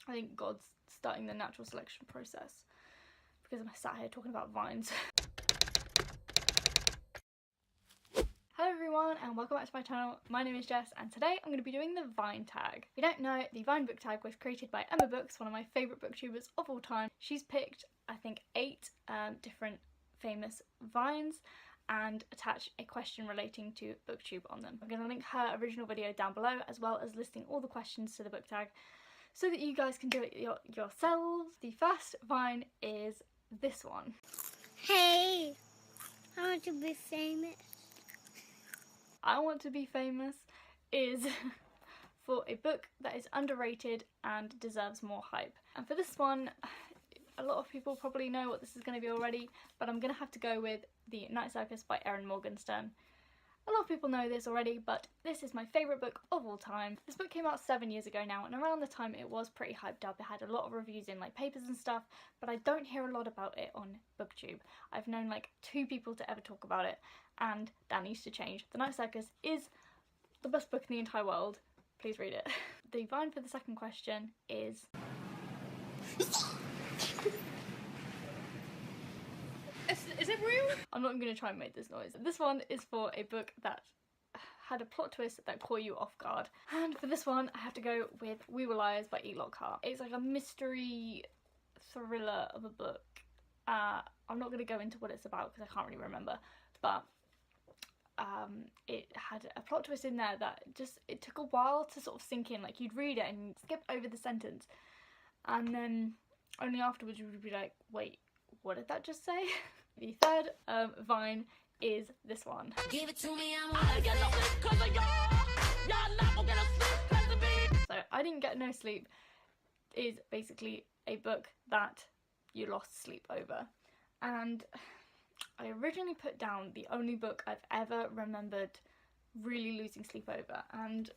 I think God's starting the natural selection process because I'm sat here talking about vines. Hello everyone and welcome back to my channel. My name is Jess and today I'm going to be doing the Vine tag. If you don't know, the Vine book tag was created by Emma Books, one of my favourite booktubers of all time. She's picked, I think, 8 different famous vines and attached a question relating to booktube on them. I'm going to link her original video down below as well as listing all the questions to the book tag so that you guys can do it yourselves. The first vine is this one. Hey, I want to be famous. I Want to Be Famous is for a book that is underrated and deserves more hype. And for this one, a lot of people probably know what this is going to be already, but I'm going to have to go with The Night Circus by Erin Morgenstern. A lot of people know this already, but this is my favourite book of all time. This book came out 7 years ago now, and around the time it was pretty hyped up. It had a lot of reviews in like papers and stuff, but I don't hear a lot about it on BookTube. I've known like 2 people to ever talk about it, and that needs to change. The Night Circus is the best book in the entire world. Please read it. The vine for the second question is... Is it real? I'm not going to try and make this noise. This one is for a book that had a plot twist that caught you off guard. And for this one, I have to go with We Were Liars by E. Lockhart. It's like a mystery thriller of a book. I'm not going to go into what it's about because I can't really remember. But it had a plot twist in there that it took a while to sort of sink in. Like, you'd read it and you'd skip over the sentence. And then only afterwards you would be like, wait, what did that just say? The third vine is this one. Give it to me, I get no sleep 'cause of y'all not gonna get no sleep 'cause of me. So I Didn't Get No Sleep is basically a book that you lost sleep over. And I originally put down the only book I've ever remembered really losing sleep over. And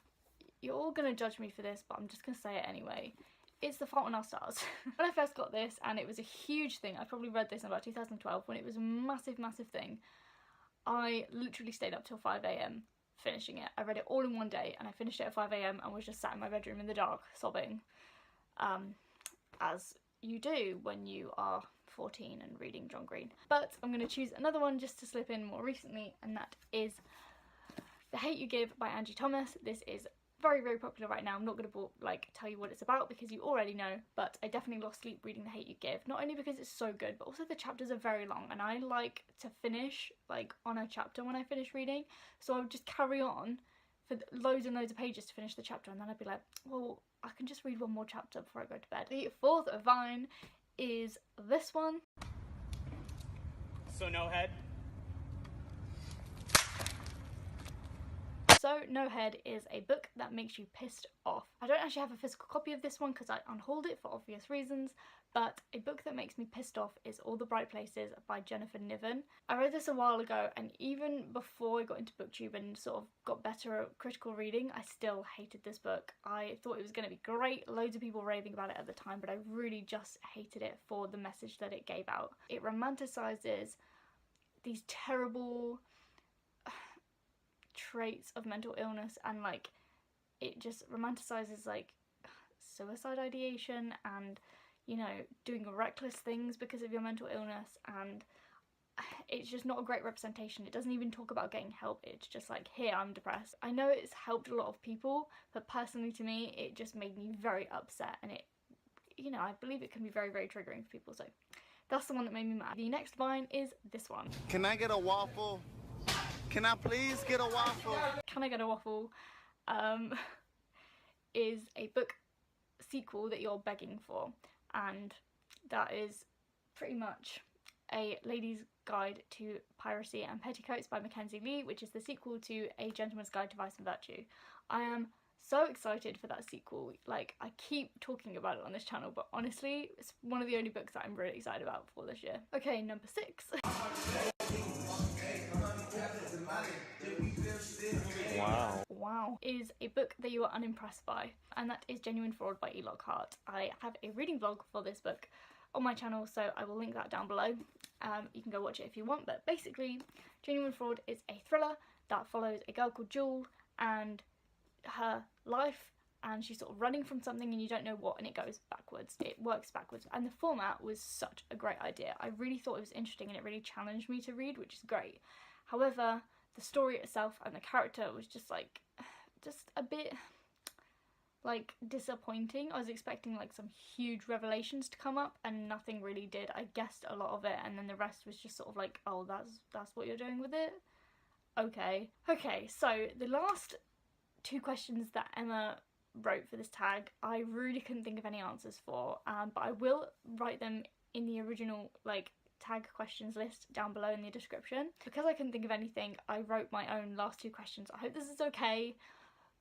you're all gonna judge me for this, but I'm just gonna say it anyway. It's The Fault in Our Stars. When I first got this, and it was a huge thing, I probably read this in about 2012 when it was a massive thing, I literally stayed up till 5 AM finishing it. I read it all in one day and I finished it at 5 AM and was just sat in my bedroom in the dark sobbing, as you do when you are 14 and reading John Green. But I'm going to choose another one just to slip in more recently, and that is The Hate U Give by Angie Thomas. This is very popular right now. I'm not going to tell you what it's about because you already know, but I definitely lost sleep reading The Hate U Give, not only because it's so good but also the chapters are very long and I like to finish like on a chapter when I finish reading, so I would just carry on for loads and loads of pages to finish the chapter, and then I'd be like, well, I can just read one more chapter before I go to bed. The fourth vine is this one. So No Head? So No Head is a book that makes you pissed off. I don't actually have a physical copy of this one because I unhauled it for obvious reasons, but a book that makes me pissed off is All the Bright Places by Jennifer Niven. I read this a while ago, and even before I got into BookTube and sort of got better at critical reading, I still hated this book. I thought it was going to be great, loads of people raving about it at the time, but I really just hated it for the message that it gave out. It romanticizes these terrible traits of mental illness, and like it just romanticizes like suicide ideation and, you know, doing reckless things because of your mental illness, and it's just not a great representation. It doesn't even talk about getting help. It's just like, here, I'm depressed. I know it's helped a lot of people, but personally to me it just made me very upset, and it, you know, I believe it can be very triggering for people, so that's the one that made me mad. The next vine is this one. Can I get a waffle? Can I please get a waffle? Can I Get a Waffle is a book sequel that you're begging for, and that is pretty much A Lady's Guide to Piracy and Petticoats by Mackenzie Lee, which is the sequel to A Gentleman's Guide to Vice and Virtue. I am so excited for that sequel. Like, I keep talking about it on this channel, but honestly, it's one of the only books that I'm really excited about for this year. Okay, number 6. Wow. Is a book that you are unimpressed by, and that is Genuine Fraud by E. Lockhart. I have a reading vlog for this book on my channel, so I will link that down below. You can go watch it if you want, but basically Genuine Fraud is a thriller that follows a girl called Jewel and her life and she's sort of running from something and you don't know what, and it goes backwards. It works backwards, and the format was such a great idea. I really thought it was interesting and it really challenged me to read, which is great. However, the story itself and the character was just like, just a bit like disappointing. I was expecting like some huge revelations to come up and nothing really did. I guessed a lot of it and then the rest was just sort of like, oh, that's what you're doing with it? Okay, so the last 2 questions that Emma wrote for this tag, I really couldn't think of any answers for, but I will write them in the original like tag questions list down below in the description. Because I couldn't think of anything, I wrote my own last 2 questions. I hope this is okay,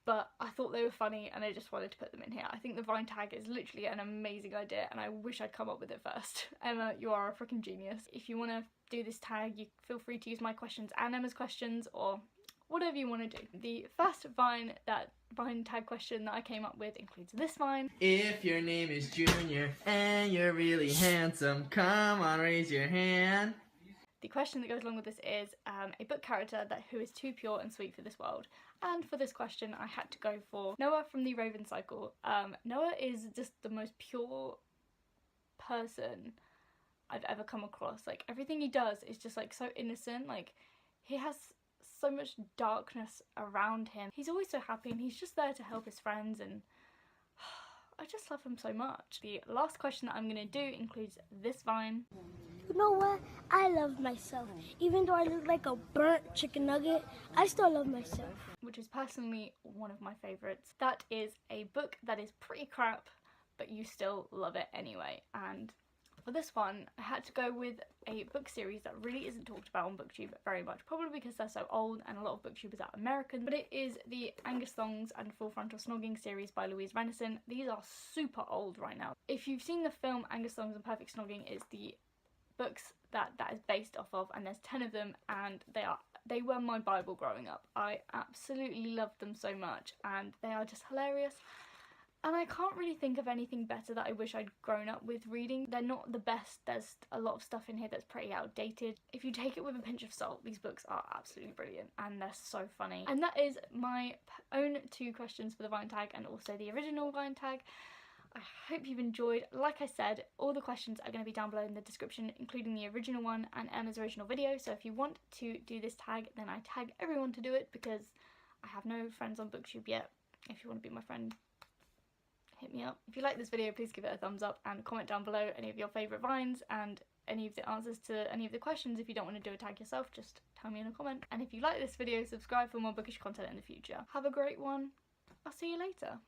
but I thought they were funny and I just wanted to put them in here. I think the Vine tag is literally an amazing idea and I wish I'd come up with it first. Emma, you are a freaking genius. If you want to do this tag, you feel free to use my questions and Emma's questions or whatever you want to do. The first Vine tag question that I came up with includes this Vine. If your name is Junior and you're really handsome, come on, raise your hand. The question that goes along with this is a book character who is too pure and sweet for this world. And for this question, I had to go for Noah from the Raven Cycle. Noah is just the most pure person I've ever come across. Like, everything he does is just like so innocent. Like, he has so much darkness around him. He's always so happy and he's just there to help his friends, and I just love him so much. The last question that I'm going to do includes this Vine. You know what? I love myself. Even though I look like a burnt chicken nugget, I still love myself. Which is personally one of my favourites. That is a book that is pretty crap, but you still love it anyway. And for this one, I had to go with a book series that really isn't talked about on BookTube very much, probably because they're so old and a lot of BookTubers are American, but it is the Angus Thongs and Full Frontal Snogging series by Louise Renison. These are super old right now. If you've seen the film, Angus Thongs and Perfect Snogging is the books that is based off of, and there's 10 of them, and they were my Bible growing up. I absolutely loved them so much, and they are just hilarious. And I can't really think of anything better that I wish I'd grown up with reading. They're not the best. There's a lot of stuff in here that's pretty outdated. If you take it with a pinch of salt, these books are absolutely brilliant and they're so funny. And that is my own 2 questions for the Vine tag and also the original Vine tag. I hope you've enjoyed. Like I said, all the questions are going to be down below in the description, including the original one and Emma's original video. So if you want to do this tag, then I tag everyone to do it because I have no friends on BookTube yet. If you want to be my friend, hit me up. If you like this video, please give it a thumbs up and comment down below any of your favourite Vines and any of the answers to any of the questions. If you don't want to do a tag yourself, just tell me in a comment. And if you like this video, subscribe for more bookish content in the future. Have a great one. I'll see you later.